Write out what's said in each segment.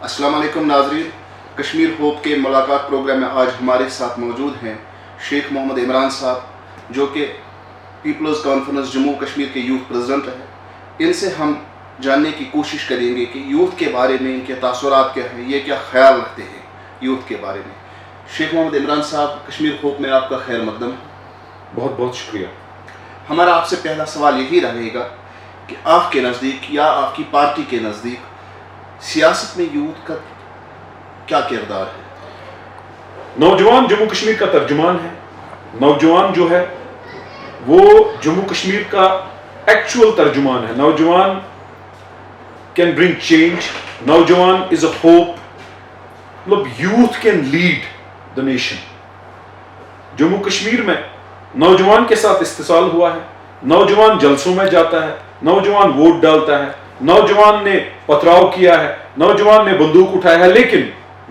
السلام علیکم ناظرین، کشمیر ہوپ کے ملاقات پروگرام میں آج ہمارے ساتھ موجود ہیں شیخ محمد عمران صاحب، جو کہ پیپلز کانفرنس جموں کشمیر کے یوتھ پریزیڈنٹ ہیں۔ ان سے ہم جاننے کی کوشش کریں گے کہ یوتھ کے بارے میں ان کے تاثرات کیا ہیں، یہ کیا خیال رکھتے ہیں یوتھ کے بارے میں۔ شیخ محمد عمران صاحب، کشمیر ہوپ میں آپ کا خیر مقدم ہے۔ بہت بہت شکریہ۔ ہمارا آپ سے پہلا سوال یہی رہے گا کہ آپ کے نزدیک یا آپ کی پارٹی کے نزدیک سیاست میں یوتھ کا کیا کردار ہے؟ نوجوان جموں کشمیر کا ترجمان ہے۔ نوجوان جو ہے وہ جموں کشمیر کا ایکچوئل ترجمان ہے۔ نوجوان کین برنگ چینج، نوجوان از اے ہوپ، مطلب youth can lead the nation. Jammu Kashmir میں نوجوان کے ساتھ استحصال ہوا ہے، نوجوان جلسوں میں جاتا ہے، نوجوان ووٹ ڈالتا ہے، نوجوان نے پتھراؤ کیا ہے، نوجوان نے بندوق اٹھایا ہے، لیکن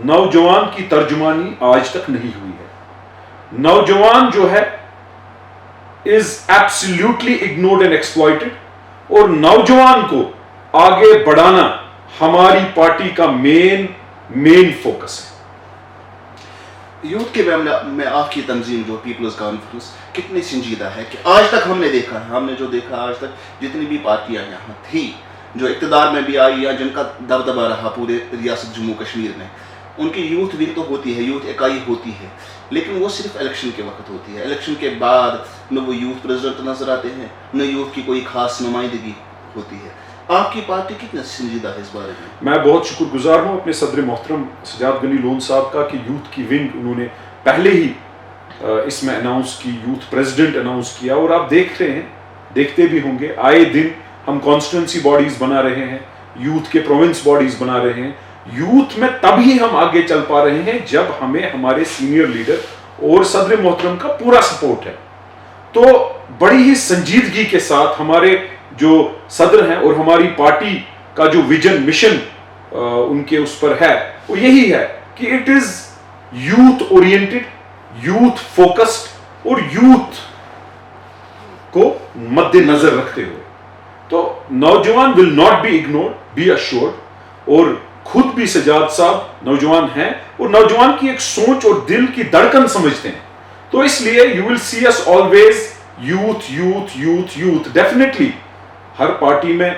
نوجوان کی ترجمانی آج تک نہیں ہوئی ہے۔ نوجوان جو ہے is absolutely ignored and exploited، اور نوجوان کو آگے بڑھانا ہماری پارٹی کا مین فوکس ہے۔ یوتھ کے معاملے میں آپ کی تنظیم جو پیپلز کانفرنس کتنی سنجیدہ ہے کہ آج تک ہم نے جو دیکھا آج تک جتنی بھی پارٹیاں یہاں تھیں جو اقتدار میں بھی آئی یا جن کا دبدبہ رہا پورے ریاست جموں کشمیر میں، ان کی یوتھ ونگ تو ہوتی ہے، یوتھ اکائی ہوتی ہے، لیکن وہ صرف الیکشن کے وقت ہوتی ہے۔ الیکشن کے بعد نہ وہ یوتھ پریزیڈنٹ نظر آتے ہیں، نہ یوتھ کی کوئی خاص نمائندگی ہوتی ہے۔ آپ کی پارٹی کتنا سنجیدہ ہے اس بارے میں؟ میں بہت شکر گزار ہوں اپنے صدر محترم سجاد غنی لون صاحب کا کہ یوتھ کی ونگ انہوں نے پہلے ہی اس میں اناؤنس کی، یوتھ پریزیڈنٹ اناؤنس کیا، اور آپ دیکھ رہے ہیں، دیکھتے بھی ہوں گے، آئے دن ہم کانسٹیٹوئنسی باڈیز بنا رہے ہیں، یوتھ کے پروونس باڈیز بنا رہے ہیں۔ یوتھ میں تب ہی ہم آگے چل پا رہے ہیں جب ہمیں ہمارے سینئر لیڈر اور صدر محترم کا پورا سپورٹ ہے۔ تو بڑی ہی سنجیدگی کے ساتھ ہمارے جو صدر ہیں اور ہماری پارٹی کا جو ویژن مشن ان کے اس پر ہے، وہ یہی ہے کہ it is youth oriented, youth focused اور یوتھ کو مد نظر رکھتے ہوئے۔ تو نوجوان will not be ignored, be assured, اور خود بھی سجاد صاحب نوجوان ہیں اور نوجوان کی ایک سوچ اور دل کی دھڑکن سمجھتے ہیں۔ تو اس لیے یو ول سی اس always youth youth youth youth. Definitely ہر پارٹی میں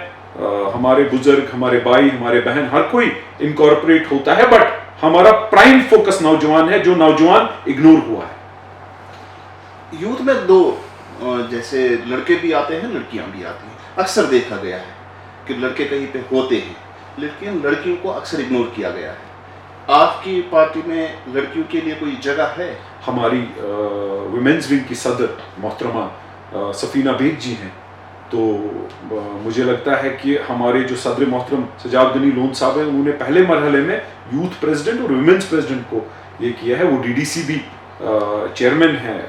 ہمارے بزرگ، ہمارے بھائی، ہمارے بہن، ہر کوئی انکارپوریٹ ہوتا ہے، بٹ ہمارا پرائم فوکس نوجوان ہے، جو نوجوان اگنور ہوا ہے۔ یوتھ میں دو جیسے لڑکے بھی آتے ہیں، لڑکیاں بھی آتی ہیں۔ اکثر دیکھا گیا ہے کہ لڑکے کہیں پہ ہوتے ہیں لیکن لڑکیوں کو اکثر اگنور کیا گیا ہے۔ آپ کی پارٹی میں لڑکیوں کے لیے کوئی جگہ ہے؟ ہماری ویمنز ونگ کی صدر محترمہ سفینہ بیگ جی ہیں، تو مجھے لگتا ہے کہ ہمارے جو صدر محترم سجاد غنی لون صاحب ہیں، انہوں نے پہلے مرحلے میں یوتھ پریزیڈنٹ اور ویمنز پریزیڈنٹ کو یہ کیا ہے۔ وہ ڈی ڈی سی بھی چیئرمین ہیں،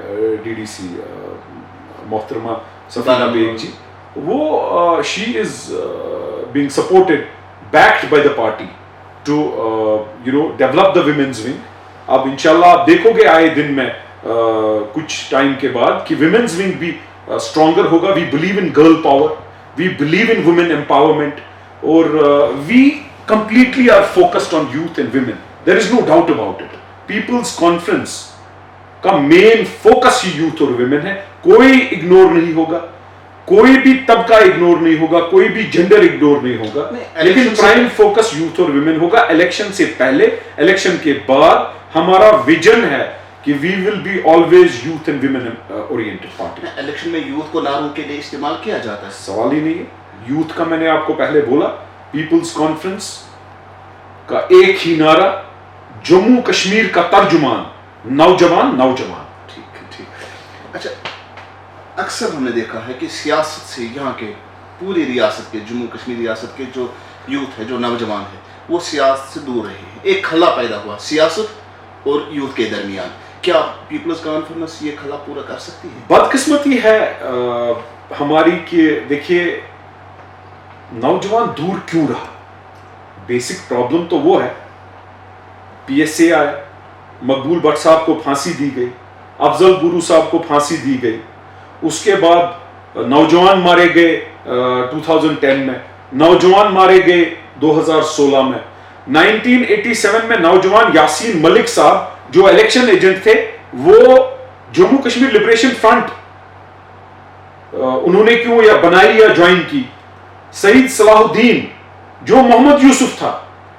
ڈی ڈی سی محترمہ سفینہ بیگ جی۔ وہ she is being supported, backed by the party to develop the women's wing۔ اب انشاءاللہ آپ دیکھو گے آئے دن میں کچھ ٹائم کے بعد کہ women's wing بھی stronger ہوگا۔ we believe in girl power، we believe in women empowerment، اور we completely are focused on youth and women، there is no doubt about it۔ people's conference کا main focus ہی youth اور women ہے، کوئی ignore نہیں ہوگا، کوئی بھی طبقہ اگنور نہیں ہوگا، کوئی بھی جینڈر اگنور نہیں ہوگا، لیکن پرائم فوکس یوتھ اور ویمن ہوگا۔ الیکشن سے پہلے، الیکشن کے بعد ہمارا ویژن ہے کہ we will be always youth and women oriented party. Election میں یوتھ کو نعروں کے لیے استعمال کیا جاتا ہے؟ سوال ہی نہیں ہے۔ یوتھ کا میں نے آپ کو پہلے بولا، پیپلز کانفرنس کا ایک ہی نعرہ، جموں کشمیر کا ترجمان، نوجوان نوجوان۔ ٹھیک۔ اچھا، اکثر ہم نے دیکھا ہے کہ سیاست سے یہاں کے پوری ریاست کے، جموں کشمیر ریاست کے جو یوتھ ہے، جو نوجوان ہے، وہ سیاست سے دور رہے ہیں۔ ایک خلا پیدا ہوا سیاست اور یوتھ کے درمیان۔ کیا پیپلز کانفرنس یہ خلا پورا کر سکتی ہے؟ بدقسمتی ہے ہماری کہ دیکھیے نوجوان دور کیوں رہا؟ بیسک پرابلم تو وہ ہے، پی ایس اے آیا، مقبول بٹ صاحب کو پھانسی دی گئی، افضل گرو صاحب کو پھانسی دی گئی، اس کے بعد نوجوان مارے گئے 2010 میں، نوجوان مارے گئے 2016 میں، 1987 میں نوجوان یاسین ملک صاحب جو الیکشن ایجنٹ تھے وہ جموں کشمیر لبریشن فرنٹ انہوں نے کیوں یا بنائی یا جوائن کی. سعید صلاح الدین جو محمد یوسف تھا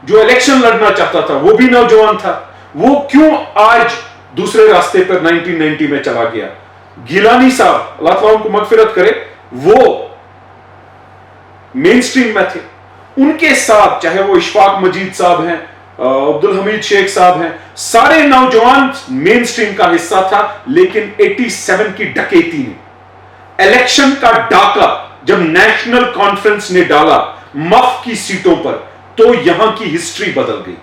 جو الیکشن لڑنا چاہتا تھا وہ بھی نوجوان تھا, وہ کیوں آج دوسرے راستے پر 1990 میں چلا گیا. گیلانی صاحب اللہ تعالیٰ ان کو مغفرت کرے وہ مین سٹریم میں تھے, ان کے ساتھ چاہے وہ اشفاق مجید صاحب ہیں, عبد الحمید شیخ صاحب ہیں, سارے نوجوان مین سٹریم کا حصہ تھا. لیکن 87 کی ڈکیتی نے الیکشن کا ڈاکہ جب نیشنل کانفرنس نے ڈالا مف کی سیٹوں پر تو یہاں کی ہسٹری بدل گئی.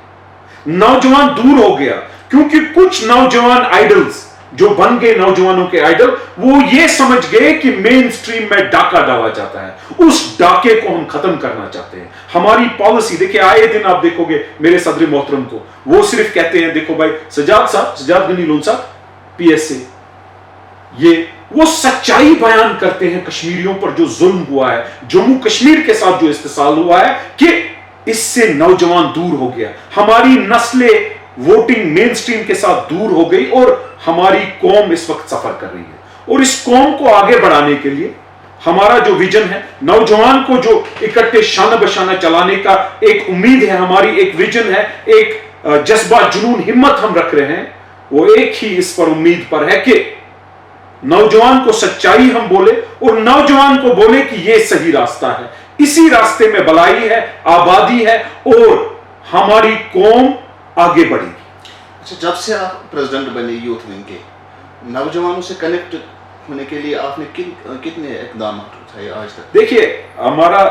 نوجوان دور ہو گیا کیونکہ کچھ نوجوان آئیڈلز جو بن گئے نوجوانوں کے آئیڈل وہ یہ سمجھ گئے کہ مین سٹریم میں ڈاکہ ڈالا جاتا ہے, اس ڈاکے کو ہم ختم کرنا چاہتے ہیں. ہماری پالیسی دیکھیں آئے دن آپ دیکھو گے میرے صدر محترم کو وہ صرف کہتے ہیں دیکھو بھائی سجاد غنی لون صاحب پی ایس اے, یہ وہ سچائی بیان کرتے ہیں کشمیریوں پر جو ظلم ہوا ہے, جموں کشمیر کے ساتھ جو استحصال ہوا ہے کہ اس سے نوجوان دور ہو گیا, ہماری نسلیں ووٹنگ مین سٹریم کے ساتھ دور ہو گئی اور ہماری قوم اس وقت سفر کر رہی ہے. اور اس قوم کو آگے بڑھانے کے لیے ہمارا جو ویژن ہے, نوجوان کو جو اکٹھے شانہ بشانہ چلانے کا ایک امید ہے, ہماری ایک ویژن ہے, ایک جذبہ جنون ہمت ہم رکھ رہے ہیں, وہ ایک ہی اس پر امید پر ہے کہ نوجوان کو سچائی ہم بولے اور نوجوان کو بولے کہ یہ صحیح راستہ ہے, اسی راستے میں بلائی ہے, آبادی ہے اور ہماری قوم آگے بڑھے گی. اچھا, جب سے آپ پریزیڈنٹ بنے یوتھ ونگ کے, نوجوانوں سے کنیکٹ ہونے کے لیے آپ نے کتنے اقدامات اٹھائے آج تک؟ دیکھیے ہمارا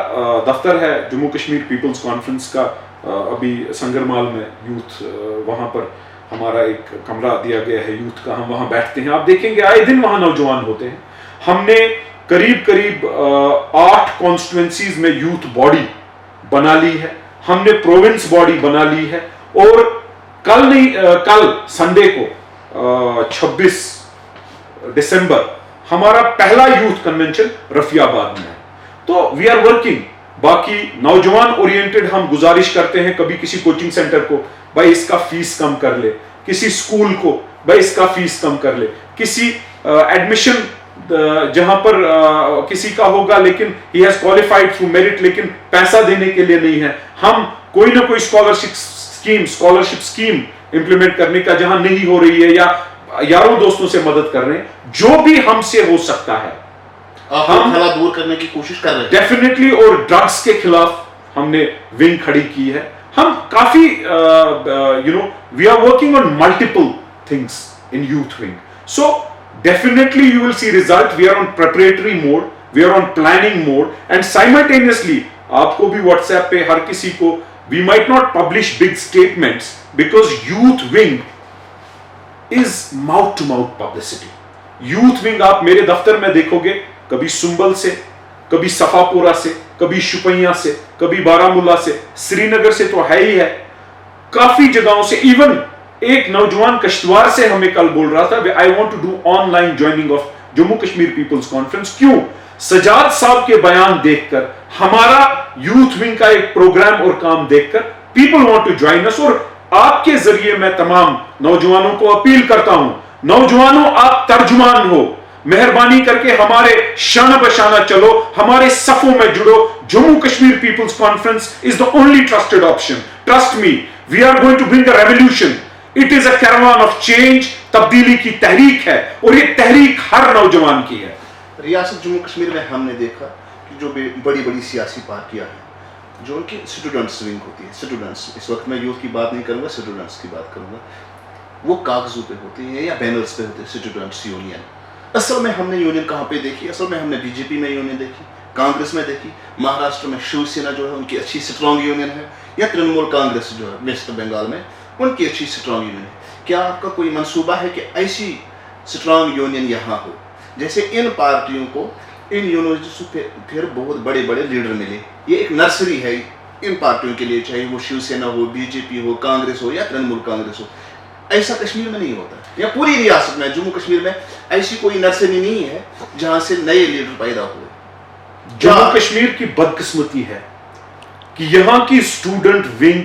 دفتر ہے جموں کشمیر پیپلز کانفرنس کا, ابھی سنگرمال میں یوتھ, وہاں پر ہمارا ایک کمرہ دیا گیا ہے یوتھ کا, ہم وہاں بیٹھتے ہیں. آپ دیکھیں گے آئے دن وہاں نوجوان ہوتے ہیں. ہم نے قریب 8 کانسٹیٹوئنسیز میں یوتھ باڈی بنا لی ہے, ہم نے پروونس باڈی بنا لی ہے, اور کل سنڈے کو 26 دسمبر ہمارا پہلا یوتھ کنونشن رفیع آباد میں ہے. تو وی آر ورکنگ. باقی نوجوان اورینٹڈ ہم گزارش کرتے ہیں, کبھی کسی کوچنگ سینٹر کو بھائی اس کا فیس کم کر لے, کسی اسکول کو بھائی اس کا فیس کم کر لے, کسی ایڈمیشن جہاں پر کسی کا ہوگا لیکن he has qualified through merit لیکن پیسہ دینے کے لیے نہیں ہے, ہم کوئی نہ کوئی اسکالرشپ اسکیم امپلیمنٹ کرنے کا جہاں نہیں ہو رہی ہے یا یاروں دوستوں سے مدد کر رہے ہیں, جو بھی ہم سے ہو سکتا ہے ہم دور کرنے کی کوشش کر رہے ہیں ڈیفینیٹلی. اور ڈرگس کے خلاف ہم نے ونگ کھڑی کی ہے. ہم کافی we are working on multiple things in youth wing. So definitely you will see result. We are on preparatory mode, we are on planning mode, and simultaneously آپ کو بھی واٹس ایپ پہ ہر کسی کو we might not publish big statements because youth wing is mouth to mouth publicity. youth wing آپ میرے دفتر میں دیکھو گے کبھی سنبل سے, کبھی صفا پورہ سے, کبھی شپیاں سے, کبھی بارہ ملا سے, سری نگر سے تو ہے ہی ہے, کافی جگہوں سے. ایون ایک نوجوان کشتوار سے ہمیں کل بول رہا تھا I want to do online joining of Jammu Kashmir people's conference. کیوں؟ سجاد صاحب کے بیان دیکھ کر, ہمارا یوتھ ونگ کا ایک پروگرام اور کام دیکھ کر پیپل وانٹ ٹو جوائن اس. اور آپ کے ذریعے میں تمام نوجوانوں کو اپیل کرتا ہوں, نوجوانوں آپ ترجمان ہو, مہربانی کر کے ہمارے شانہ بشانہ چلو, ہمارے صفوں میں جڑو. Jammu Kashmir people's conference is the only trusted option. Trust me, we are going to bring a revolution. It is a caravan of change. تبدیلی کی تحریک ہے اور یہ تحریک ہر نوجوان کی ہے. ریاست جموں کشمیر میں ہم نے دیکھا کہ جو بڑی بڑی سیاسی پارٹیاں ہیں جو ان کی اسٹوڈنٹس ونگ ہوتی ہے, اسٹوڈنٹس, اس وقت میں یوتھ کی بات نہیں کروں گا, اسٹوڈنٹس کی بات کروں گا, وہ کاغذوں پہ ہوتے ہیں یا بینرز پہ ہوتے ہیں اسٹوڈنٹس یونین. اصل میں ہم نے یونین کہاں پہ دیکھی؟ اصل میں ہم نے بی جے پی میں یونین دیکھی, کانگریس میں دیکھی, مہاراشٹر میں شیو سینا جو ہے ان کی اچھی اسٹرانگ یونین ہے, یا ترنمول کانگریس جو ہے ویسٹ بنگال میں ان کی اچھی اسٹرانگ یونین ہے. کیا آپ کا کوئی منصوبہ ہے کہ ایسی اسٹرانگ یونین یہاں ہو جیسے ان پارٹیوں کو ان یونیورسٹیوں سے پھر بہت بڑے بڑے لیڈر ملے؟ یہ ایک نرسری ہے ان پارٹیوں کے لیے, چاہے وہ شیو سینا ہو, بی جے پی ہو, کانگریس ہو یا ترنمول کانگریس ہو. ایسا کشمیر میں نہیں ہوتا, یا پوری ریاست میں جموں کشمیر میں ایسی کوئی نرسری نہیں ہے جہاں سے نئے لیڈر پیدا ہوئے. جموں کشمیر کی بدقسمتی ہے کہ یہاں کی student wing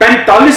45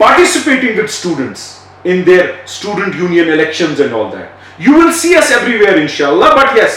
participating with students in their student union elections and all that. You will see us everywhere inshallah, but yes,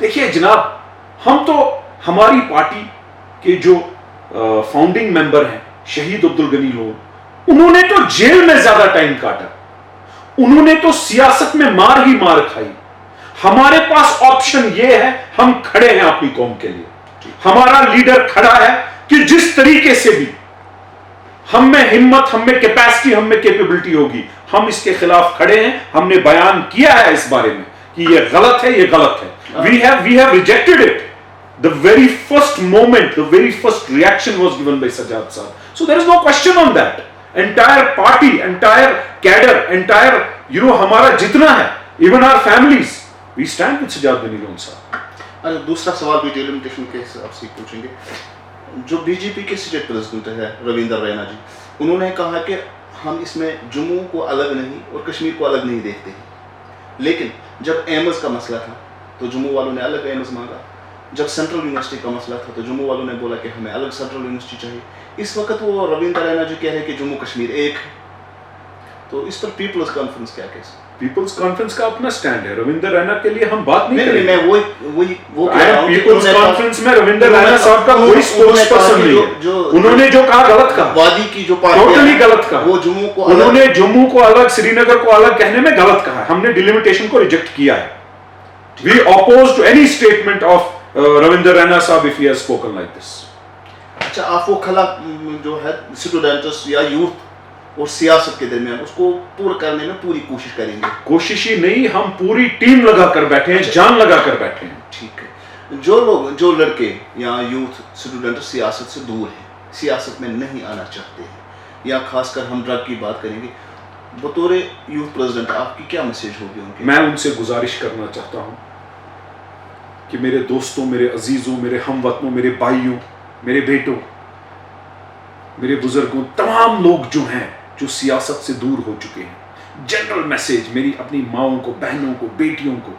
دیکھیے جناب, ہم تو ہماری پارٹی کے جو فاؤنڈنگ ممبر ہیں شہید عبدالغنی لون, انہوں نے تو جیل میں زیادہ ٹائم کاٹا, انہوں نے تو سیاست میں مار ہی مار کھائی. ہمارے پاس آپشن یہ ہے, ہم کھڑے ہیں اپنی قوم کے لیے, ہمارا لیڈر کھڑا ہے کہ جس طریقے سے بھی ہم میں ہمت, ہم میں کیپیسٹی, ہم میں کیپیبلٹی ہوگی, ہم اس کے خلاف کھڑے ہیں. ہم نے بیان کیا ہے اس بارے میں کہ یہ غلط ہے, یہ غلط ہے. We have rejected it. The very first moment, the very first reaction was given by Sajjad Saab. So there is no question on that. Entire party, entire cadre, entire, ہمارا جتنا ہے, even our families, we stand with Sajjad Ghani Loan Saab. دوسرا سوال بھی delimitation کے حساب سے پوچھیں گے. جو بی جے پی کے اسٹیٹ پریزیڈنٹ ہے رویندر رینا جی, انہوں نے کہا کہ ہم اس میں جموں کو الگ نہیں اور کشمیر کو الگ نہیں دیکھتے ہیں. لیکن جب ایمز کا مسئلہ تھا تو جموں والوں نے الگ ایمز مانگا, جب سینٹرل یونیورسٹی کا مسئلہ تھا تو جموں والوں نے بولا کہ ہمیں الگ سینٹرل یونیورسٹی چاہیے. اس وقت وہ رویندر رینا جی کہہ رہے ہیں کہ جموں کشمیر ایک ہے. تو اس پر پیپلز کانفرنس کیا کہہ سکتے؟ پیپلز کانفرنس کا اپنا سٹینڈ ہے, رویندر رینا کے لیے ہم بات نہیں کریں. میں وہ کہہ رہا ہوں کہ پیپلز کانفرنس میں رویندر رینا صاحب کا کوئی اسپوکس پرسن نہیں ہے. انہوں نے جو کہا غلط کہا, وادی کی جو پارٹی ٹوٹلی غلط کہا. وہ جموں کو انہوں نے جموں کو الگ, سری نگر کو الگ کہنے میں غلط کہا. ہم نے ڈیلیمیٹیشن کو ریجیکٹ کیا ہے. We oppose to any statement of Ravinder Raina Saab if he has spoken like this. اچھا, آپ وہ خلا جو ہے اسٹوڈنٹس یا یوتھ اور سیاست کے درمیان اس کو پورا کرنے میں پوری کوشش کریں گے؟ کوشش ہی نہیں, ہم پوری ٹیم لگا کر بیٹھے ہیں, جان لگا کر بیٹھے ہیں. ٹھیک ہے. جو لوگ, جو لڑکے یا یوتھ اسٹوڈنٹ سیاست سے دور ہیں, سیاست میں نہیں آنا چاہتے ہیں, یا خاص کر ہم ڈرگ کی بات کریں گے, بطور یوتھ پریزیڈنٹ آپ کی کیا میسیج ہوگی ان کے؟ میں ان سے گزارش کرنا چاہتا ہوں کہ میرے دوستوں, میرے عزیزوں, میرے ہم وطنوں, میرے بھائیوں, میرے بیٹوں, میرے بزرگوں, تمام لوگ جو ہیں جو سیاست سے دور ہو چکے ہیں, جنرل میسیج میری اپنی ماؤں کو, بہنوں کو, بیٹیوں کو,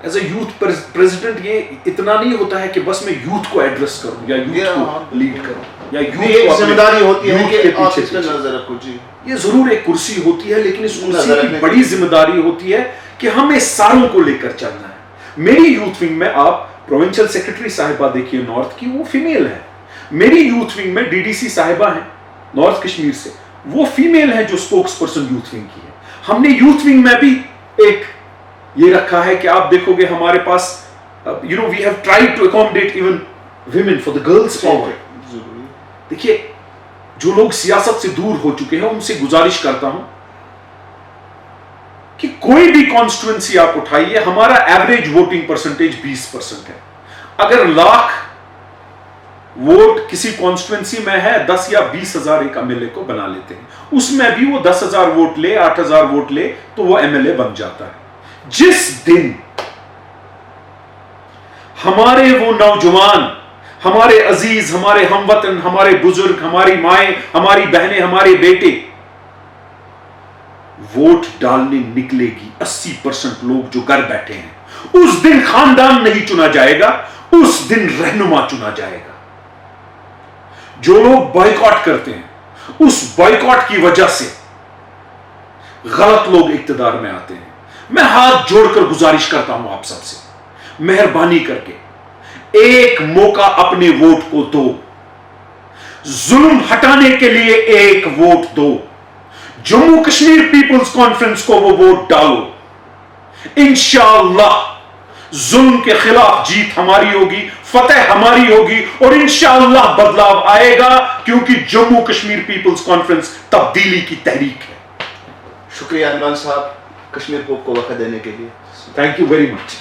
ایز اے یوتھ پریزیڈنٹ یہ اتنا نہیں ہوتا ہے کہ بس میں یوتھ کو ایڈریس کروں یا یوتھ کو لیڈ کروں یا یوتھ کو ذمہ داری ہوتی ہے کہ آپ پیچھے اس پہ نظر رکھو. جی, یہ ضرور ایک کرسی ہوتی ہے, لیکن اس کرسی کی بڑی ذمہ داری ہوتی ہے کہ ہمیں ساروں کو لے کر چلنا ہے. میری یوتھ ونگ میں آپ پروونشل سیکرٹری صاحبہ دیکھیے نارتھ کی, وہ فیمیل ہے. میری یوتھ ونگ میں ڈی ڈی سی صاحبہ ہیں نارتھ کشمیر سے, وہ فیمیل ہے جو اسپوکس پرسن یوتھ ونگ کی ہے. ہم نے یوتھ ونگ میں بھی ایک یہ رکھا ہے کہ آپ دیکھو گے ہمارے پاس we have tried to accommodate even women for the girls power. دیکھیے جو لوگ سیاست سے دور ہو چکے ہیں ان سے گزارش کرتا ہوں کہ کوئی بھی کانسٹیٹوئنسی آپ اٹھائیے, ہمارا ایوریج ووٹنگ پرسنٹیج 20% ہے. اگر لاکھ ووٹ کسی کانسٹیٹوئنسی میں ہے, 10 یا 20 ہزار ایک ایم ایل اے کو بنا لیتے ہیں. اس میں بھی وہ 10,000 ووٹ لے, 8,000 ووٹ لے تو وہ ایم ایل اے بن جاتا ہے. جس دن ہمارے وہ نوجوان, ہمارے عزیز, ہمارے ہم وطن, ہمارے بزرگ, ہماری مائیں, ہماری بہنیں, ہمارے بیٹے ووٹ ڈالنے نکلے گی, 80% لوگ جو گھر بیٹھے ہیں, اس دن خاندان نہیں چنا جائے گا, اس دن رہنما چنا جائے گا. جو لوگ بائیکاٹ کرتے ہیں, اس بائیکاٹ کی وجہ سے غلط لوگ اقتدار میں آتے ہیں. میں ہاتھ جوڑ کر گزارش کرتا ہوں آپ سب سے, مہربانی کر کے ایک موقع اپنے ووٹ کو دو, ظلم ہٹانے کے لیے ایک ووٹ دو. جموں کشمیر پیپلز کانفرنس کو وہ ووٹ ڈالو. انشاءاللہ ظلم کے خلاف جیت ہماری ہوگی, فتح ہماری ہوگی, اور انشاءاللہ بدلاؤ آئے گا, کیونکہ جموں کشمیر پیپلز کانفرنس تبدیلی کی تحریک ہے. شکریہ عمران صاحب کشمیر پوپ کو وقت دینے کے لیے. Thank you very much.